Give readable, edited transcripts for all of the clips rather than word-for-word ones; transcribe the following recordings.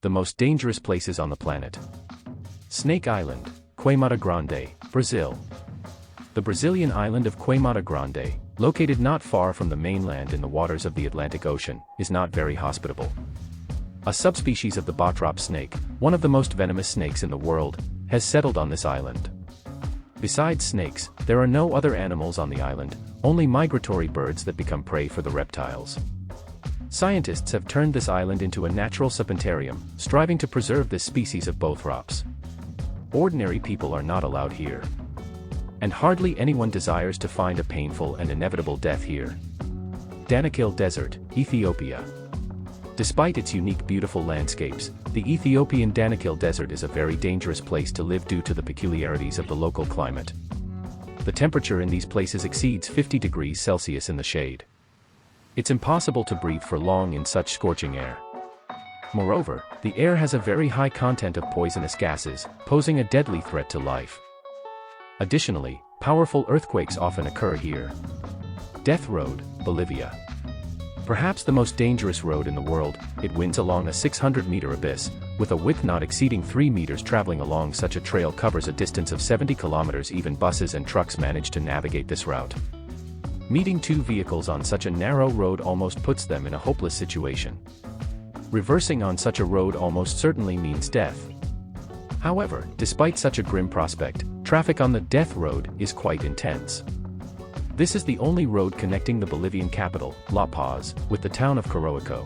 The most dangerous places on the planet. Snake Island, Queimada Grande, Brazil. The Brazilian island of Queimada Grande, located not far from the mainland in the waters of the Atlantic Ocean, is not very hospitable. A subspecies of the batrop snake, one of the most venomous snakes in the world, has settled on this island. Besides snakes, there are no other animals on the island, only migratory birds that become prey for the reptiles. Scientists have turned this island into a natural serpentarium, striving to preserve this species of bothrops. Ordinary people are not allowed here. And hardly anyone desires to find a painful and inevitable death here. Danakil Desert, Ethiopia. Despite its unique beautiful landscapes, the Ethiopian Danakil Desert is a very dangerous place to live due to the peculiarities of the local climate. The temperature in these places exceeds 50 degrees Celsius in the shade. It's impossible to breathe for long in such scorching air. Moreover, the air has a very high content of poisonous gases, posing a deadly threat to life. Additionally, powerful earthquakes often occur here. Death Road, Bolivia. Perhaps the most dangerous road in the world, it winds along a 600-meter abyss, with a width not exceeding 3 meters. Traveling along such a trail covers a distance of 70 kilometers. Even buses and trucks manage to navigate this route. Meeting two vehicles on such a narrow road almost puts them in a hopeless situation. Reversing on such a road almost certainly means death. However, despite such a grim prospect, traffic on the Death Road is quite intense. This is the only road connecting the Bolivian capital, La Paz, with the town of Coroico.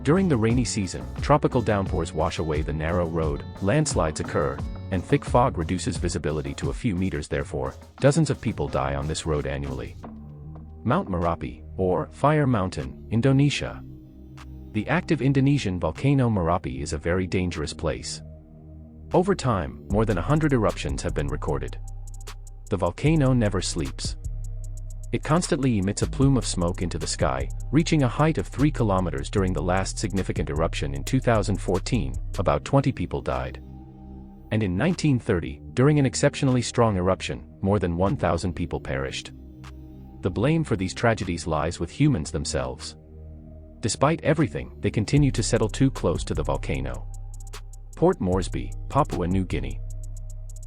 During the rainy season, tropical downpours wash away the narrow road, landslides occur, and thick fog reduces visibility to a few meters. Therefore, dozens of people die on this road annually. Mount Marapi, or Fire Mountain, Indonesia. The active Indonesian volcano Marapi is a very dangerous place. Over time, more than 100 eruptions have been recorded. The volcano never sleeps. It constantly emits a plume of smoke into the sky, reaching a height of 3 kilometers. During the last significant eruption in 2014, about 20 people died. And in 1930, during an exceptionally strong eruption, more than 1,000 people perished. The blame for these tragedies lies with humans themselves. Despite everything, they continue to settle too close to the volcano. Port Moresby, Papua New Guinea.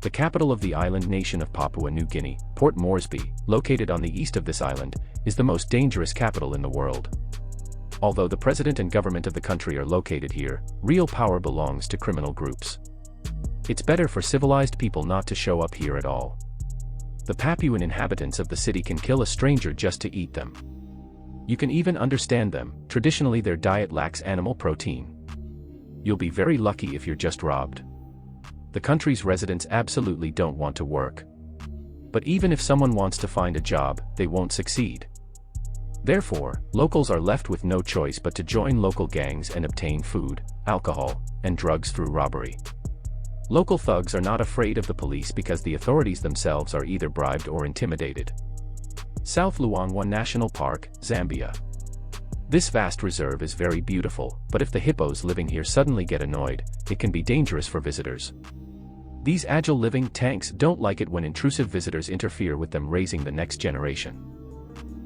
The capital of the island nation of Papua New Guinea, Port Moresby, located on the east of this island, is the most dangerous capital in the world. Although the president and government of the country are located here, real power belongs to criminal groups. It's better for civilized people not to show up here at all. The Papuan inhabitants of the city can kill a stranger just to eat them. You can even understand them. Traditionally, their diet lacks animal protein. You'll be very lucky if you're just robbed. The country's residents absolutely don't want to work. But even if someone wants to find a job, they won't succeed. Therefore, locals are left with no choice but to join local gangs and obtain food, alcohol, and drugs through robbery. Local thugs are not afraid of the police because the authorities themselves are either bribed or intimidated. South Luangwa National Park, Zambia. This vast reserve is very beautiful, but if the hippos living here suddenly get annoyed, it can be dangerous for visitors. These agile living tanks don't like it when intrusive visitors interfere with them, raising the next generation.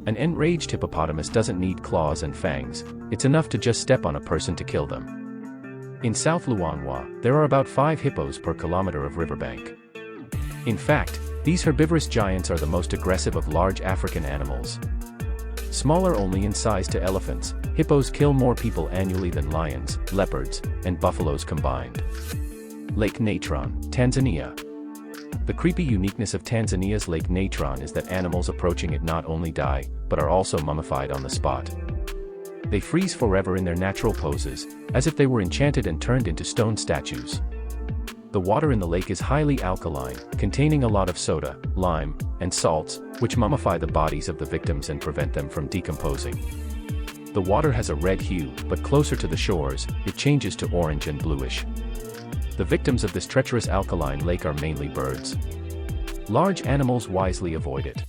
An enraged hippopotamus doesn't need claws and fangs, it's enough to just step on a person to kill them. In South Luangwa, there are about 5 hippos per kilometer of riverbank. In fact, these herbivorous giants are the most aggressive of large African animals. Smaller only in size to elephants, hippos kill more people annually than lions, leopards, and buffaloes combined. Lake Natron, Tanzania. The creepy uniqueness of Tanzania's Lake Natron is that animals approaching it not only die, but are also mummified on the spot. They freeze forever in their natural poses, as if they were enchanted and turned into stone statues. The water in the lake is highly alkaline, containing a lot of soda, lime, and salts, which mummify the bodies of the victims and prevent them from decomposing. The water has a red hue, but closer to the shores, it changes to orange and bluish. The victims of this treacherous alkaline lake are mainly birds. Large animals wisely avoid it.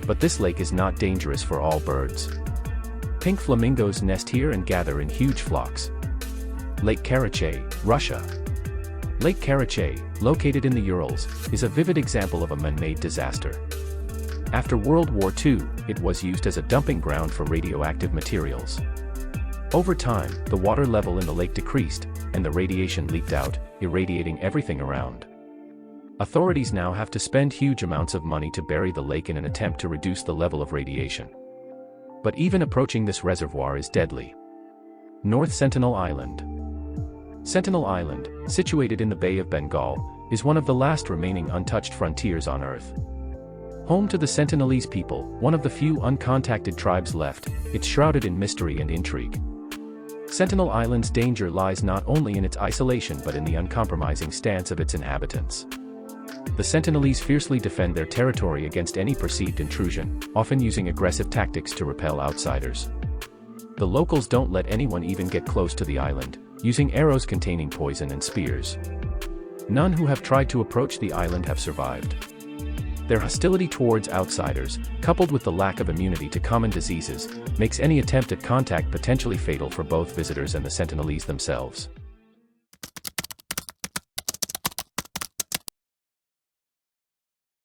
But this lake is not dangerous for all birds. Pink flamingos nest here and gather in huge flocks. Lake Kiche, Russia. Lake Kiche, located in the Urals, is a vivid example of a man-made disaster. After World War II, it was used as a dumping ground for radioactive materials. Over time, the water level in the lake decreased, and the radiation leaked out, irradiating everything around. Authorities now have to spend huge amounts of money to bury the lake in an attempt to reduce the level of radiation. But even approaching this reservoir is deadly. North Sentinel Island. Sentinel Island, situated in the Bay of Bengal, is one of the last remaining untouched frontiers on Earth. Home to the Sentinelese people, one of the few uncontacted tribes left, it's shrouded in mystery and intrigue. Sentinel Island's danger lies not only in its isolation but in the uncompromising stance of its inhabitants. The Sentinelese fiercely defend their territory against any perceived intrusion, often using aggressive tactics to repel outsiders. The locals don't let anyone even get close to the island, using arrows containing poison and spears. None who have tried to approach the island have survived. Their hostility towards outsiders, coupled with the lack of immunity to common diseases, makes any attempt at contact potentially fatal for both visitors and the Sentinelese themselves.